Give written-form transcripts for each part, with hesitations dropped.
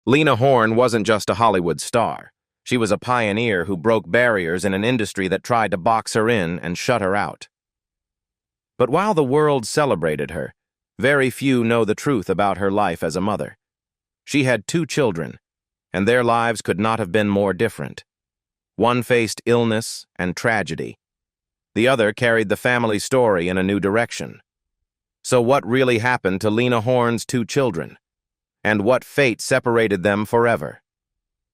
Lena Horne wasn't just a Hollywood star. She was a pioneer who broke barriers in an industry that tried to box her in and shut her out. But while the world celebrated her, very few know the truth about her life as a mother. She had 2 children, and their lives could not have been more different. One faced illness and tragedy. The other carried the family story in a new direction. So what really happened to Lena Horne's 2 children? And what fate separated them forever?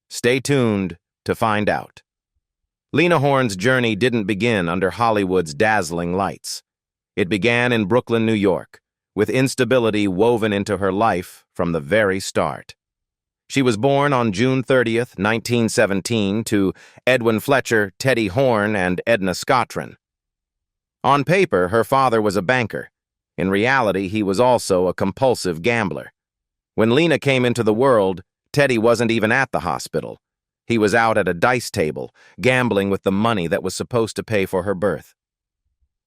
Stay tuned to find out. Lena Horne's journey didn't begin under Hollywood's dazzling lights. It began in Brooklyn, New York, with instability woven into her life from the very start. She was born on June 30th, 1917, to Edwin Fletcher, Teddy Horne, and Edna Scottron. On paper, her father was a banker. In reality, he was also a compulsive gambler. When Lena came into the world, Teddy wasn't even at the hospital. He was out at a dice table, gambling with the money that was supposed to pay for her birth.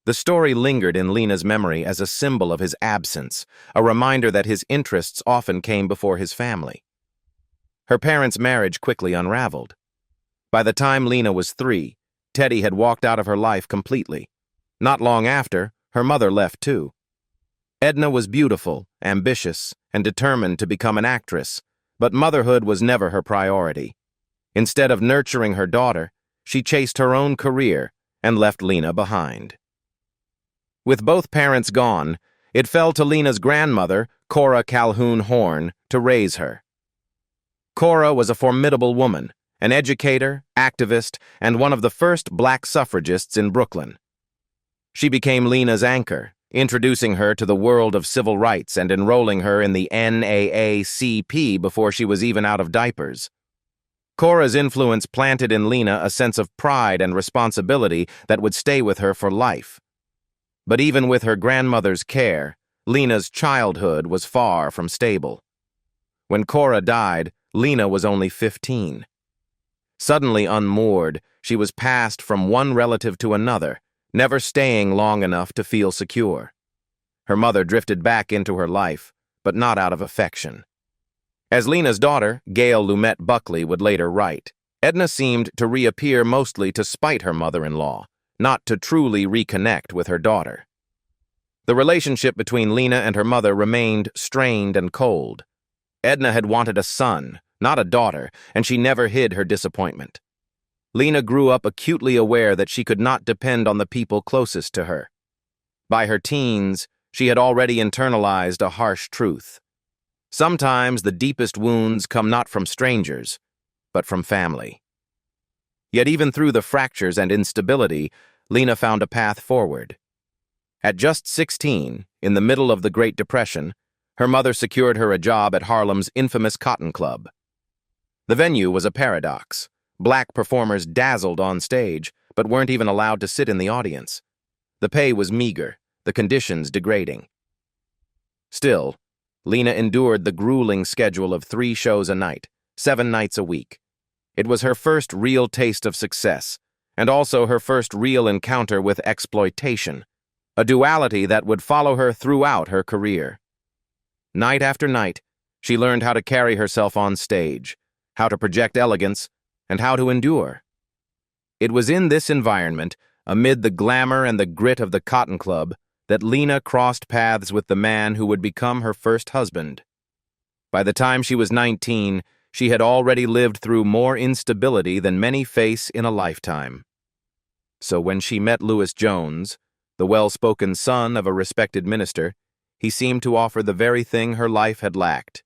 The story lingered in Lena's memory as a symbol of his absence, a reminder that his interests often came before his family. Her parents' marriage quickly unraveled. By the time Lena was 3, Teddy had walked out of her life completely. Not long after, her mother left too. Edna was beautiful, ambitious, and determined to become an actress, but motherhood was never her priority. Instead of nurturing her daughter, she chased her own career and left Lena behind. With both parents gone, it fell to Lena's grandmother, Cora Calhoun Horne, to raise her. Cora was a formidable woman, an educator, activist, and one of the first black suffragists in Brooklyn. She became Lena's anchor, introducing her to the world of civil rights and enrolling her in the NAACP before she was even out of diapers. Cora's influence planted in Lena a sense of pride and responsibility that would stay with her for life. But even with her grandmother's care, Lena's childhood was far from stable. When Cora died, Lena was only 15. Suddenly unmoored, she was passed from one relative to another, never staying long enough to feel secure. Her mother drifted back into her life, but not out of affection. As Lena's daughter, Gail Lumet Buckley, would later write, Edna seemed to reappear mostly to spite her mother-in-law, not to truly reconnect with her daughter. The relationship between Lena and her mother remained strained and cold. Edna had wanted a son, not a daughter, and she never hid her disappointment. Lena grew up acutely aware that she could not depend on the people closest to her. By her teens, she had already internalized a harsh truth. Sometimes the deepest wounds come not from strangers, but from family. Yet even through the fractures and instability, Lena found a path forward. At just 16, in the middle of the Great Depression, her mother secured her a job at Harlem's infamous Cotton Club. The venue was a paradox. Black performers dazzled on stage, but weren't even allowed to sit in the audience. The pay was meager, the conditions degrading. Still, Lena endured the grueling schedule of 3 shows a night, 7 nights a week. It was her first real taste of success, and also her first real encounter with exploitation, a duality that would follow her throughout her career. Night after night, she learned how to carry herself on stage, how to project elegance, and how to endure. It was in this environment, amid the glamour and the grit of the Cotton Club, that Lena crossed paths with the man who would become her first husband. By the time she was 19, she had already lived through more instability than many face in a lifetime. So when she met Lewis Jones, the well-spoken son of a respected minister, he seemed to offer the very thing her life had lacked: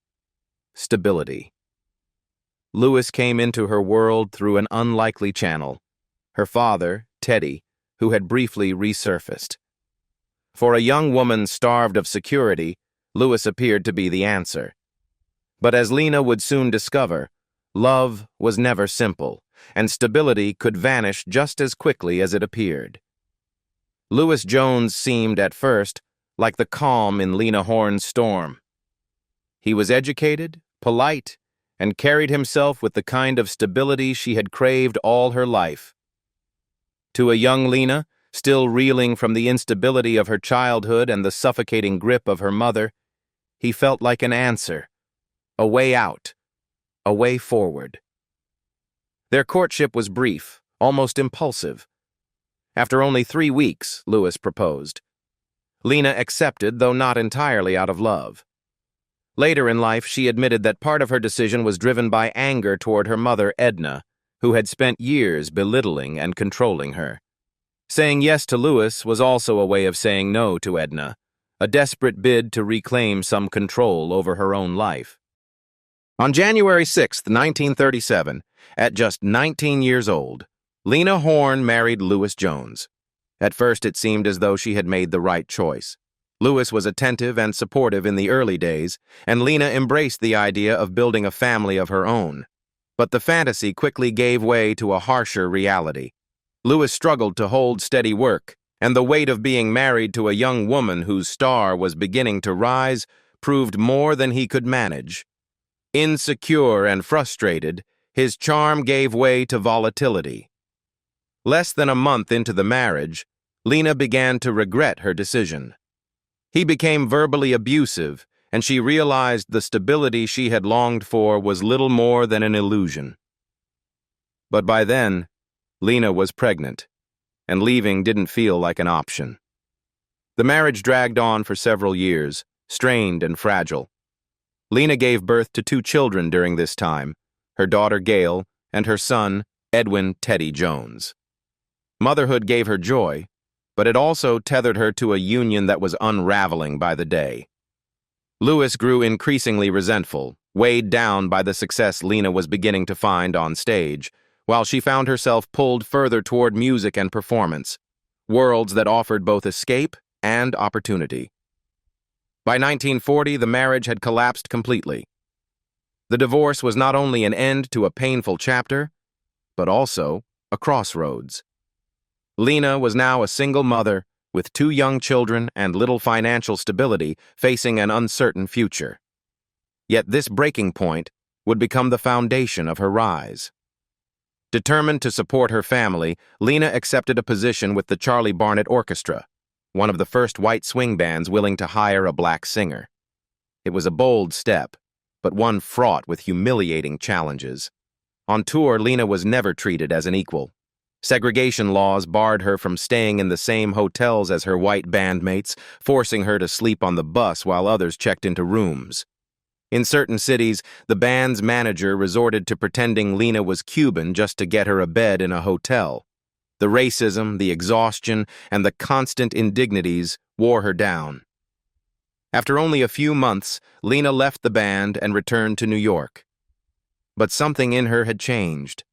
stability. Lewis came into her world through an unlikely channel: her father, Teddy, who had briefly resurfaced. For a young woman starved of security, Lewis appeared to be the answer. But as Lena would soon discover, love was never simple, and stability could vanish just as quickly as it appeared. Lewis Jones seemed, at first, like the calm in Lena Horne's storm. He was educated, polite, and carried himself with the kind of stability she had craved all her life. To a young Lena, still reeling from the instability of her childhood and the suffocating grip of her mother, he felt like an answer, a way out, A way forward. Their courtship was brief, almost impulsive. After only 3 weeks, Lewis proposed. Lena accepted, though not entirely out of love. Later in life, she admitted that part of her decision was driven by anger toward her mother, Edna, who had spent years belittling and controlling her. Saying yes to Lewis was also a way of saying no to Edna, a desperate bid to reclaim some control over her own life. On January 6, 1937, at just 19 years old, Lena Horne married Lewis Jones. At first, it seemed as though she had made the right choice. Lewis was attentive and supportive in the early days, and Lena embraced the idea of building a family of her own. But the fantasy quickly gave way to a harsher reality. Lewis struggled to hold steady work, and the weight of being married to a young woman whose star was beginning to rise proved more than he could manage. Insecure and frustrated, his charm gave way to volatility. Less than a month into the marriage, Lena began to regret her decision. He became verbally abusive, and she realized the stability she had longed for was little more than an illusion. But by then, Lena was pregnant, and leaving didn't feel like an option. The marriage dragged on for several years, strained and fragile. Lena gave birth to 2 children during this time, her daughter Gail and her son, Edwin Teddy Jones. Motherhood gave her joy, but it also tethered her to a union that was unraveling by the day. Lewis grew increasingly resentful, weighed down by the success Lena was beginning to find on stage, while she found herself pulled further toward music and performance, worlds that offered both escape and opportunity. By 1940, the marriage had collapsed completely. The divorce was not only an end to a painful chapter, but also a crossroads. Lena was now a single mother with 2 young children and little financial stability, facing an uncertain future. Yet this breaking point would become the foundation of her rise. Determined to support her family, Lena accepted a position with the Charlie Barnet Orchestra, one of the first white swing bands willing to hire a black singer. It was a bold step, but one fraught with humiliating challenges. On tour, Lena was never treated as an equal. Segregation laws barred her from staying in the same hotels as her white bandmates, forcing her to sleep on the bus while others checked into rooms. In certain cities, the band's manager resorted to pretending Lena was Cuban just to get her a bed in a hotel. The racism, the exhaustion, and the constant indignities wore her down. After only a few months, Lena left the band and returned to New York. But something in her had changed.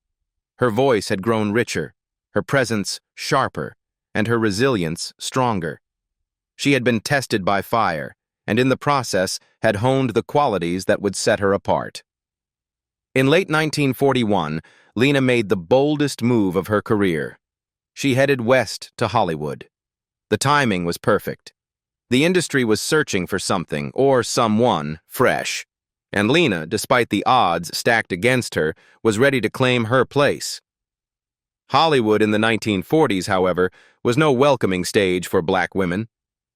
Her voice had grown richer, her presence sharper, and her resilience stronger. She had been tested by fire, and in the process had honed the qualities that would set her apart. In late 1941, Lena made the boldest move of her career. She headed west to Hollywood. The timing was perfect. The industry was searching for something, or someone, fresh. And Lena, despite the odds stacked against her, was ready to claim her place. Hollywood in the 1940s, however, was no welcoming stage for black women.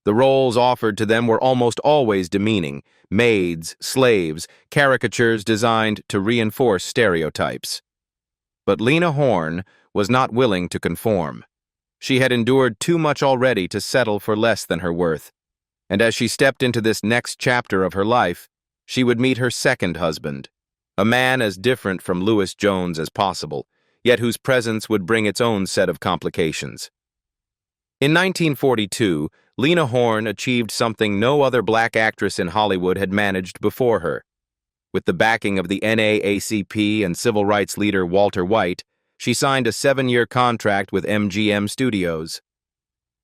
The roles offered to them were almost always demeaning: maids, slaves, caricatures designed to reinforce stereotypes. But Lena Horne was not willing to conform. She had endured too much already to settle for less than her worth, and as she stepped into this next chapter of her life, she would meet her second husband, a man as different from Lewis Jones as possible, yet whose presence would bring its own set of complications. In 1942, Lena Horne achieved something no other black actress in Hollywood had managed before her. With the backing of the NAACP and civil rights leader Walter White, she signed a 7-year contract with MGM Studios.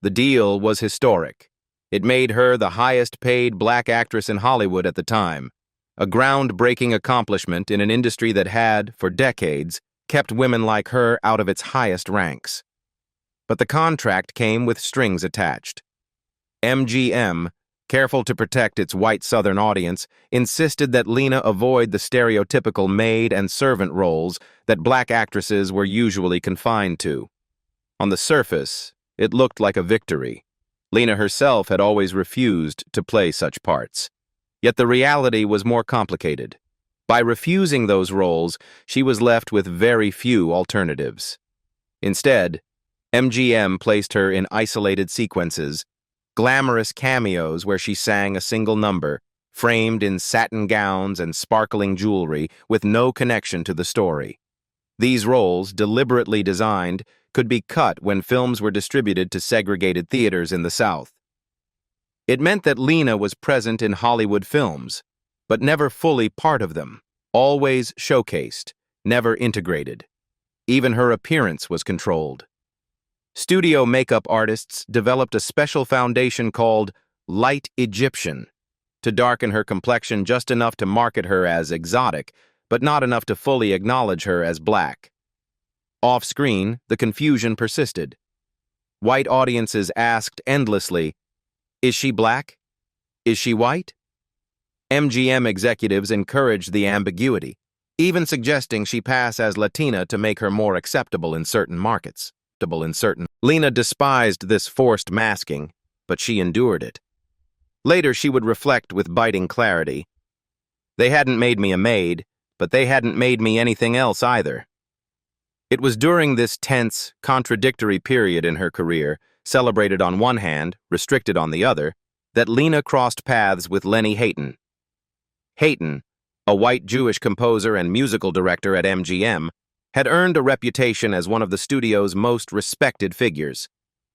The deal was historic. It made her the highest-paid black actress in Hollywood at the time, a groundbreaking accomplishment in an industry that had, for decades, kept women like her out of its highest ranks. But the contract came with strings attached. MGM, careful to protect its white Southern audience, insisted that Lena avoid the stereotypical maid and servant roles that black actresses were usually confined to. On the surface, it looked like a victory. Lena herself had always refused to play such parts. Yet the reality was more complicated. By refusing those roles, she was left with very few alternatives. Instead, MGM placed her in isolated sequences, glamorous cameos where she sang a single number, framed in satin gowns and sparkling jewelry with no connection to the story. These roles, deliberately designed, could be cut when films were distributed to segregated theaters in the South. It meant that Lena was present in Hollywood films, but never fully part of them, always showcased, never integrated. Even her appearance was controlled. Studio makeup artists developed a special foundation called Light Egyptian to darken her complexion just enough to market her as exotic, but not enough to fully acknowledge her as black. Off-screen, the confusion persisted. White audiences asked endlessly, "Is she black? Is she white?" MGM executives encouraged the ambiguity, even suggesting she pass as Latina to make her more acceptable in certain markets. Lena despised this forced masking, but she endured it. Later, she would reflect with biting clarity. "They hadn't made me a maid, but they hadn't made me anything else either." It was during this tense, contradictory period in her career, celebrated on one hand, restricted on the other, that Lena crossed paths with Lena Horne. Horne, a white Jewish composer and musical director at MGM, had earned a reputation as one of the studio's most respected figures.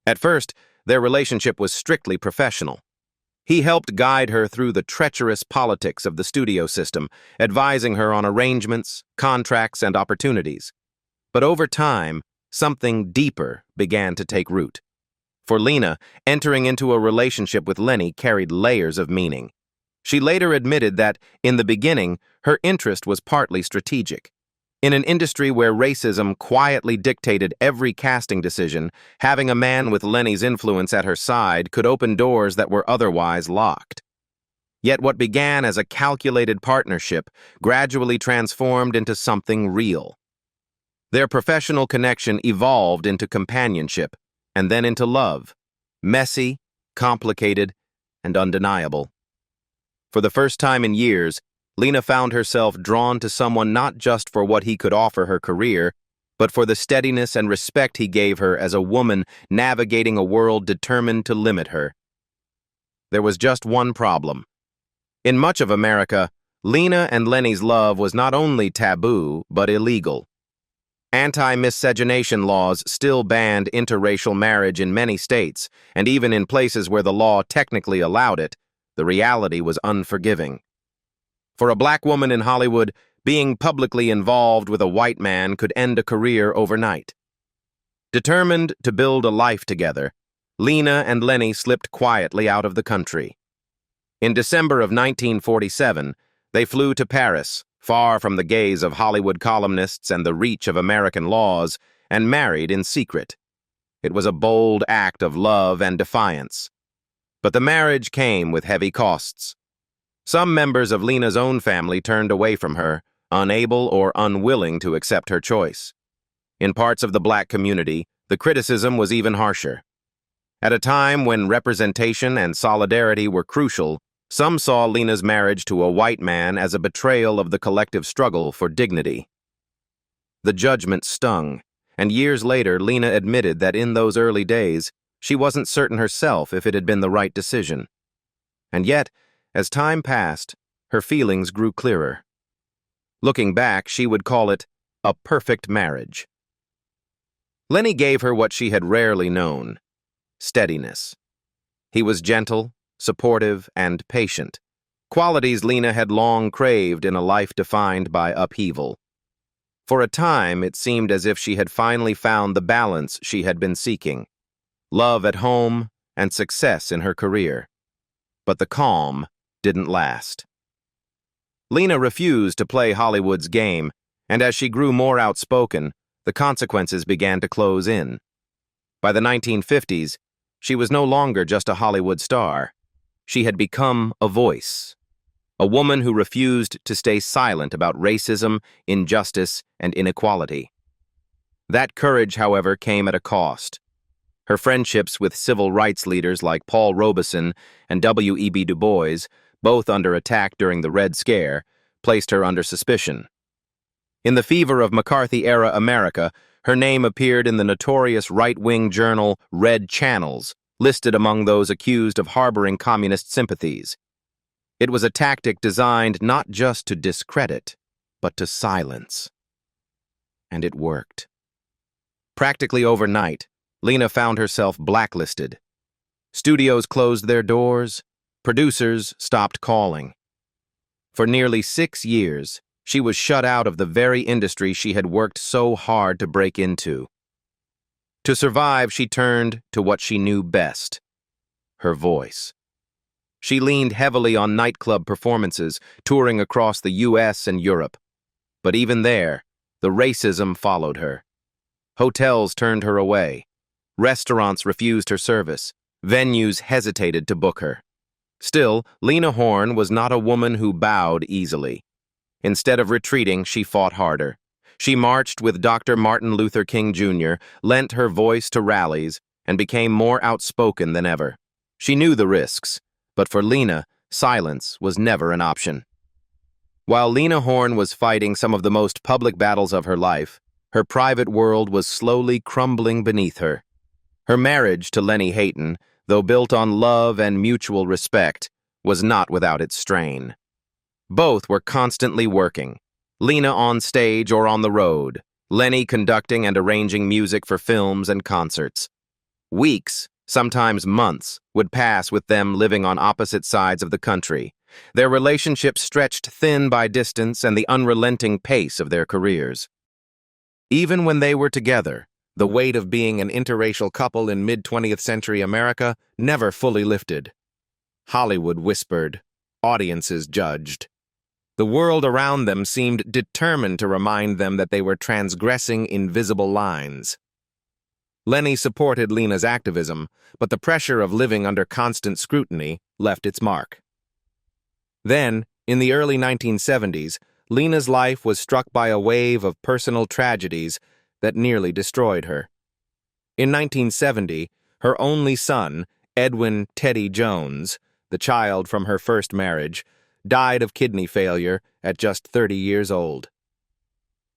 At first, their relationship was strictly professional. He helped guide her through the treacherous politics of the studio system, advising her on arrangements, contracts, and opportunities. But over time, something deeper began to take root. For Lena, entering into a relationship with Lenny carried layers of meaning. She later admitted that, in the beginning, her interest was partly strategic. In an industry where racism quietly dictated every casting decision, having a man with Lenny's influence at her side could open doors that were otherwise locked. Yet what began as a calculated partnership gradually transformed into something real. Their professional connection evolved into companionship, and then into love, messy, complicated, and undeniable. For the first time in years, Lena found herself drawn to someone not just for what he could offer her career, but for the steadiness and respect he gave her as a woman navigating a world determined to limit her. There was just one problem. In much of America, Lena and Lenny's love was not only taboo, but illegal. Anti-miscegenation laws still banned interracial marriage in many states, and even in places where the law technically allowed it, the reality was unforgiving. For a black woman in Hollywood, being publicly involved with a white man could end a career overnight. Determined to build a life together, Lena and Lenny slipped quietly out of the country. In December of 1947, they flew to Paris, far from the gaze of Hollywood columnists and the reach of American laws, and married in secret. It was a bold act of love and defiance. But the marriage came with heavy costs. Some members of Lena's own family turned away from her, unable or unwilling to accept her choice. In parts of the black community, the criticism was even harsher. At a time when representation and solidarity were crucial, some saw Lena's marriage to a white man as a betrayal of the collective struggle for dignity. The judgment stung, and years later Lena admitted that in those early days, she wasn't certain herself if it had been the right decision. And yet, as time passed, her feelings grew clearer. Looking back, she would call it a perfect marriage. Lenny gave her what she had rarely known: steadiness. He was gentle, supportive, and patient, qualities Lena had long craved in a life defined by upheaval. For a time, it seemed as if she had finally found the balance she had been seeking: love at home and success in her career. But the calm didn't last. Lena refused to play Hollywood's game, and as she grew more outspoken, the consequences began to close in. By the 1950s, she was no longer just a Hollywood star. She had become a voice, a woman who refused to stay silent about racism, injustice, and inequality. That courage, however, came at a cost. Her friendships with civil rights leaders like Paul Robeson and W.E.B. Du Bois, both under attack during the Red Scare, placed her under suspicion. In the fever of McCarthy-era America, her name appeared in the notorious right-wing journal Red Channels, listed among those accused of harboring communist sympathies. It was a tactic designed not just to discredit, but to silence. And it worked. Practically overnight, Lena found herself blacklisted. Studios closed their doors, producers stopped calling. For nearly 6 years, she was shut out of the very industry she had worked so hard to break into. To survive, she turned to what she knew best: her voice. She leaned heavily on nightclub performances, touring across the US and Europe. But even there, the racism followed her. Hotels turned her away. Restaurants refused her service. Venues hesitated to book her. Still, Lena Horne was not a woman who bowed easily. Instead of retreating, she fought harder. She marched with Dr. Martin Luther King Jr., lent her voice to rallies, and became more outspoken than ever. She knew the risks, but for Lena, silence was never an option. While Lena Horne was fighting some of the most public battles of her life, her private world was slowly crumbling beneath her. Her marriage to Lenny Hayton, though built on love and mutual respect, was not without its strain. Both were constantly working, Lena on stage or on the road, Lenny conducting and arranging music for films and concerts. Weeks, sometimes months, would pass with them living on opposite sides of the country, their relationship stretched thin by distance and the unrelenting pace of their careers. Even when they were together, the weight of being an interracial couple in mid-20th century America never fully lifted. Hollywood whispered, audiences judged. The world around them seemed determined to remind them that they were transgressing invisible lines. Lenny supported Lena's activism, but the pressure of living under constant scrutiny left its mark. Then, in the early 1970s, Lena's life was struck by a wave of personal tragedies that nearly destroyed her. In 1970, her only son, Edwin Teddy Jones, the child from her first marriage, died of kidney failure at just 30 years old.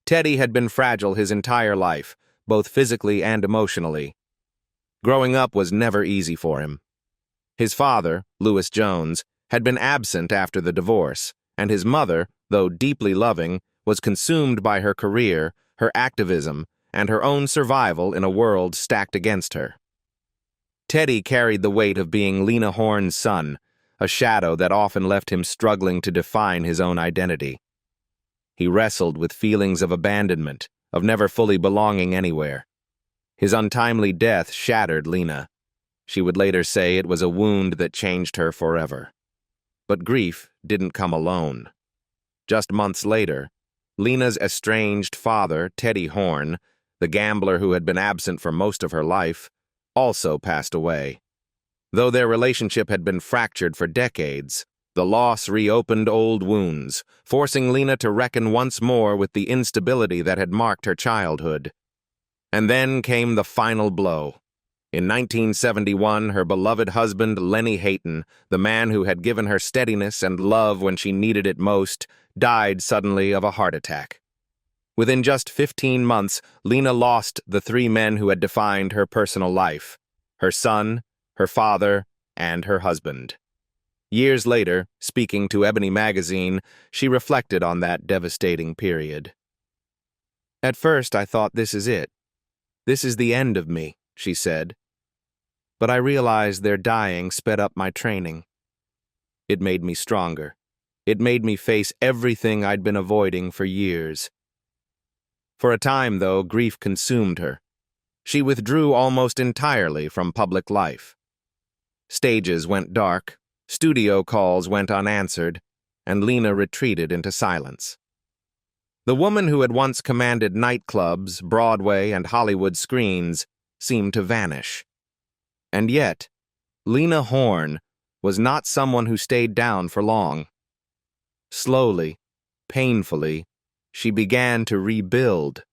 Teddy had been fragile his entire life, both physically and emotionally. Growing up was never easy for him. His father, Lewis Jones, had been absent after the divorce, and his mother, though deeply loving, was consumed by her career, her activism, and her own survival in a world stacked against her. Teddy carried the weight of being Lena Horne's son, a shadow that often left him struggling to define his own identity. He wrestled with feelings of abandonment, of never fully belonging anywhere. His untimely death shattered Lena. She would later say it was a wound that changed her forever. But grief didn't come alone. Just months later, Lena's estranged father, Teddy Horne, the gambler who had been absent for most of her life, also passed away. Though their relationship had been fractured for decades, the loss reopened old wounds, forcing Lena to reckon once more with the instability that had marked her childhood. And then came the final blow. In 1971, her beloved husband, Lenny Hayton, the man who had given her steadiness and love when she needed it most, died suddenly of a heart attack. Within just 15 months, Lena lost the 3 men who had defined her personal life: her son, her father, and her husband. Years later, speaking to Ebony magazine, she reflected on that devastating period. "At first, I thought, this is it. This is the end of me," she said. "But I realized their dying sped up my training. It made me stronger. It made me face everything I'd been avoiding for years." For a time, though, grief consumed her. She withdrew almost entirely from public life. Stages went dark, studio calls went unanswered, and Lena retreated into silence. The woman who had once commanded nightclubs, Broadway, and Hollywood screens seemed to vanish. And yet, Lena Horne was not someone who stayed down for long. Slowly, painfully, she began to rebuild,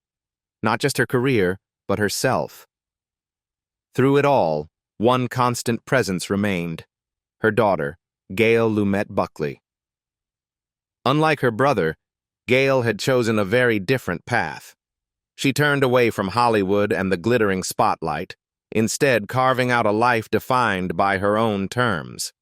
not just her career, but herself. Through it all, one constant presence remained: her daughter, Gail Lumet Buckley. Unlike her brother, Gail had chosen a very different path. She turned away from Hollywood and the glittering spotlight, instead carving out a life defined by her own terms.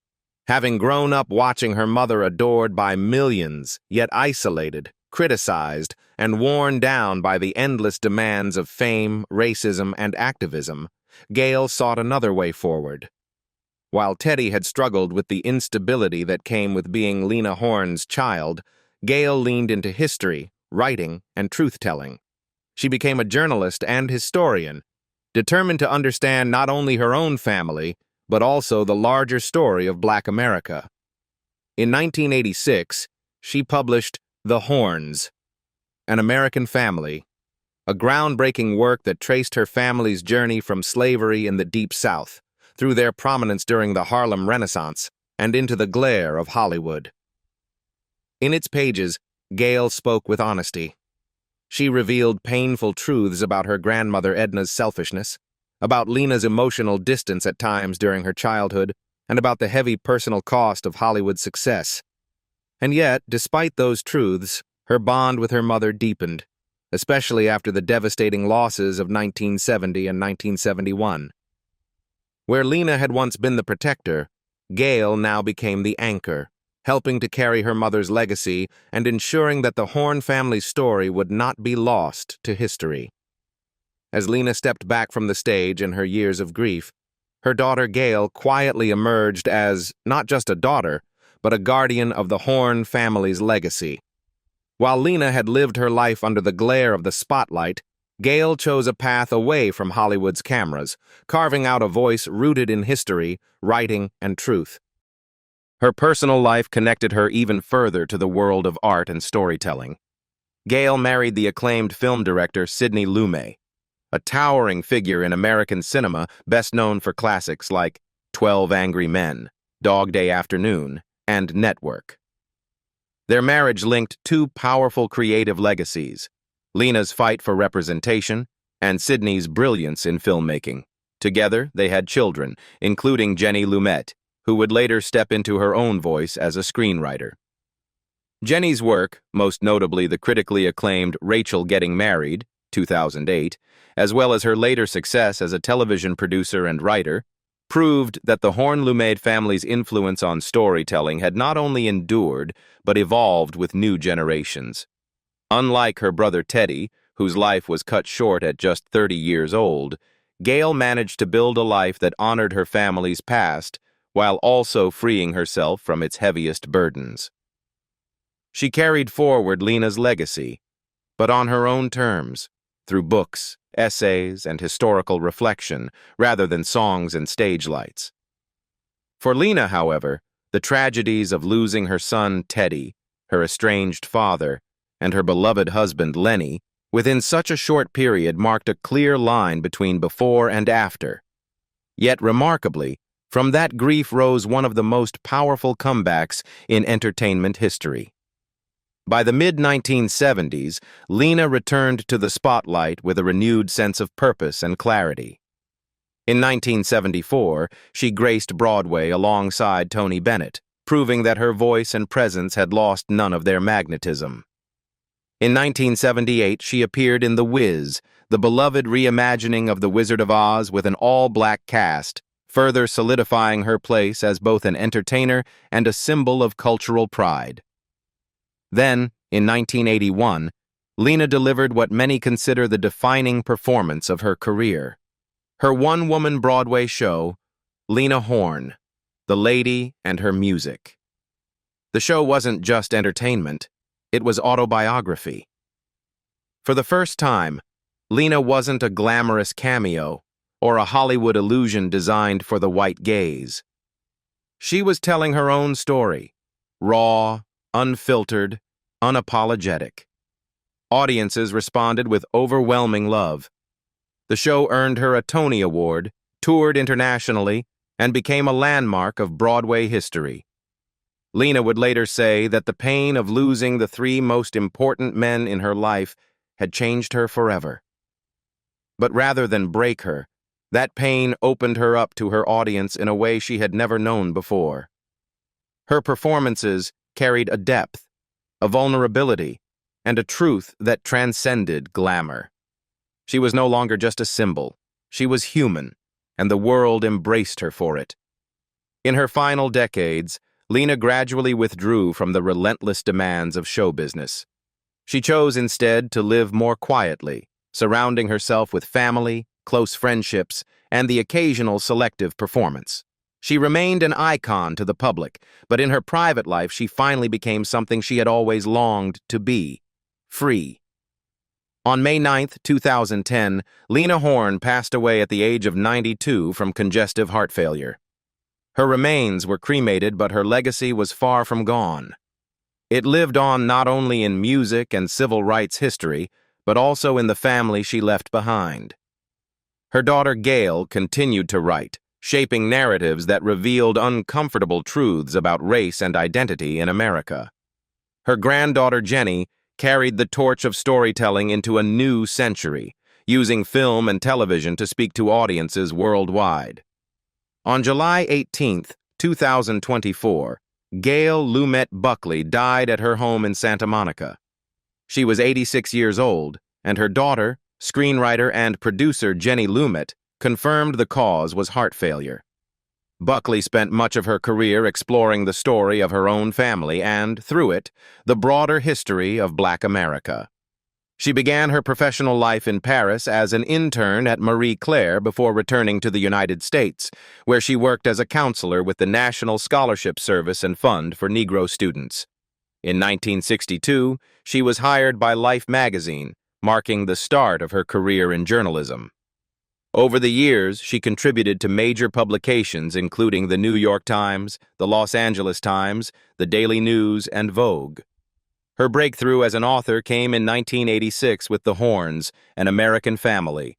Having grown up watching her mother adored by millions, yet isolated, criticized, and worn down by the endless demands of fame, racism, and activism, Gail sought another way forward. While Teddy had struggled with the instability that came with being Lena Horne's child, Gail leaned into history, writing, and truth-telling. She became a journalist and historian, determined to understand not only her own family, but also the larger story of Black America. In 1986, she published The Hornes, An American Family, a groundbreaking work that traced her family's journey from slavery in the Deep South, through their prominence during the Harlem Renaissance, and into the glare of Hollywood. In its pages, Gail spoke with honesty. She revealed painful truths about her grandmother Edna's selfishness, about Lena's emotional distance at times during her childhood, and about the heavy personal cost of Hollywood success. And yet, despite those truths, her bond with her mother deepened, especially after the devastating losses of 1970 and 1971. Where Lena had once been the protector, Gail now became the anchor, helping to carry her mother's legacy and ensuring that the Horne family's story would not be lost to history. As Lena stepped back from the stage in her years of grief, her daughter Gail quietly emerged as not just a daughter, but a guardian of the Horne family's legacy. While Lena had lived her life under the glare of the spotlight, Gail chose a path away from Hollywood's cameras, carving out a voice rooted in history, writing, and truth. Her personal life connected her even further to the world of art and storytelling. Gail married the acclaimed film director Sidney Lumet, a towering figure in American cinema best known for classics like 12 Angry Men, Dog Day Afternoon, and Network. Their marriage linked two powerful creative legacies: Lena's fight for representation and Sidney's brilliance in filmmaking. Together, they had children, including Jenny Lumet, who would later step into her own voice as a screenwriter. Jenny's work, most notably the critically acclaimed Rachel Getting Married, 2008, as well as her later success as a television producer and writer, proved that the Horne-Lumet family's influence on storytelling had not only endured, but evolved with new generations. Unlike her brother Teddy, whose life was cut short at just 30 years old, Gail managed to build a life that honored her family's past while also freeing herself from its heaviest burdens. She carried forward Lena's legacy, but on her own terms, through books, essays, and historical reflection, rather than songs and stage lights. For Lena, however, the tragedies of losing her son Teddy, her estranged father, and her beloved husband Lenny, within such a short period marked a clear line between before and after. Yet remarkably, from that grief rose one of the most powerful comebacks in entertainment history. By the mid-1970s, Lena returned to the spotlight with a renewed sense of purpose and clarity. In 1974, she graced Broadway alongside Tony Bennett, proving that her voice and presence had lost none of their magnetism. In 1978, she appeared in The Wiz, the beloved reimagining of The Wizard of Oz with an all-black cast, further solidifying her place as both an entertainer and a symbol of cultural pride. Then, in 1981, Lena delivered what many consider the defining performance of her career. Her one-woman Broadway show, Lena Horne, The Lady and Her Music. The show wasn't just entertainment, it was autobiography. For the first time, Lena wasn't a glamorous cameo or a Hollywood illusion designed for the white gaze. She was telling her own story, raw, unfiltered, unapologetic. Audiences responded with overwhelming love. The show earned her a Tony Award, toured internationally, and became a landmark of Broadway history. Lena would later say that the pain of losing the three most important men in her life had changed her forever. But rather than break her, that pain opened her up to her audience in a way she had never known before. Her performances carried a depth, a vulnerability, and a truth that transcended glamour. She was no longer just a symbol. She was human, and the world embraced her for it. In her final decades, Lena gradually withdrew from the relentless demands of show business. She chose instead to live more quietly, surrounding herself with family, close friendships, and the occasional selective performance. She remained an icon to the public, but in her private life she finally became something she had always longed to be: free. On May 9, 2010, Lena Horne passed away at the age of 92 from congestive heart failure. Her remains were cremated, but her legacy was far from gone. It lived on not only in music and civil rights history, but also in the family she left behind. Her daughter Gail continued to write, shaping narratives that revealed uncomfortable truths about race and identity in America. Her granddaughter Jenny carried the torch of storytelling into a new century, using film and television to speak to audiences worldwide. On July 18, 2024, Gail Lumet Buckley died at her home in Santa Monica. She was 86 years old, and her daughter, screenwriter and producer Jenny Lumet, confirmed the cause was heart failure. Buckley spent much of her career exploring the story of her own family and, through it, the broader history of Black America. She began her professional life in Paris as an intern at Marie Claire before returning to the United States, where she worked as a counselor with the National Scholarship Service and Fund for Negro students. In 1962, she was hired by Life magazine, marking the start of her career in journalism. Over the years, she contributed to major publications including the New York Times, the Los Angeles Times, the Daily News, and Vogue. Her breakthrough as an author came in 1986 with The Hornes, An American Family.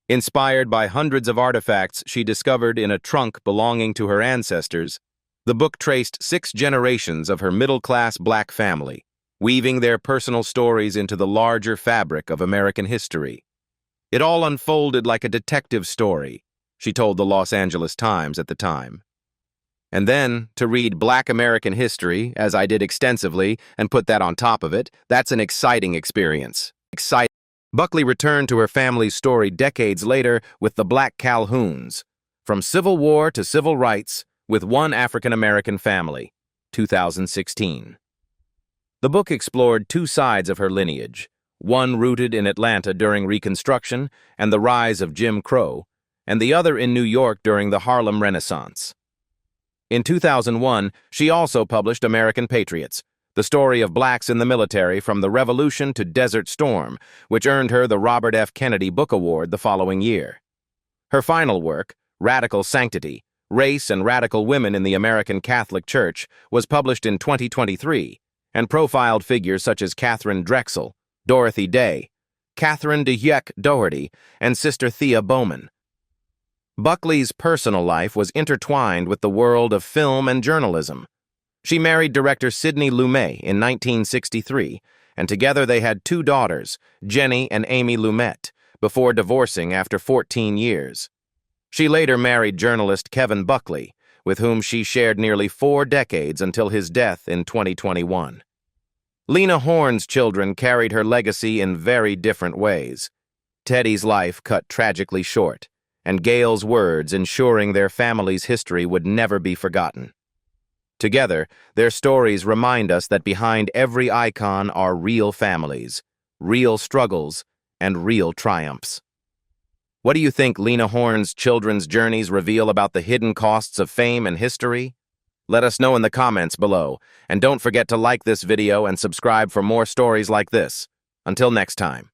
Inspired by hundreds of artifacts she discovered in a trunk belonging to her ancestors, the book traced 6 generations of her middle-class Black family, weaving their personal stories into the larger fabric of American history. It all unfolded like a detective story, she told the Los Angeles Times at the time. And then, to read Black American history, as I did extensively, and put that on top of it, that's an exciting experience. Buckley returned to her family's story decades later with the Black Calhouns, From Civil War to Civil Rights, with One African American Family, 2016. The book explored 2 sides of her lineage, one rooted in Atlanta during Reconstruction and the rise of Jim Crow, and the other in New York during the Harlem Renaissance. In 2001, she also published American Patriots, the story of blacks in the military from the Revolution to Desert Storm, which earned her the Robert F. Kennedy Book Award the following year. Her final work, Radical Sanctity, Race and Radical Women in the American Catholic Church, was published in 2023 and profiled figures such as Catherine Drexel, Dorothy Day, Catherine DeYek Doherty, and Sister Thea Bowman. Buckley's personal life was intertwined with the world of film and journalism. She married director Sidney Lumet in 1963, and together they had 2 daughters, Jenny and Amy Lumet, before divorcing after 14 years. She later married journalist Kevin Buckley, with whom she shared nearly 4 decades until his death in 2021. Lena Horne's children carried her legacy in very different ways. Teddy's life cut tragically short, and Gail's words ensuring their family's history would never be forgotten. Together, their stories remind us that behind every icon are real families, real struggles, and real triumphs. What do you think Lena Horne's children's journeys reveal about the hidden costs of fame and history? Let us know in the comments below, and don't forget to like this video and subscribe for more stories like this. Until next time.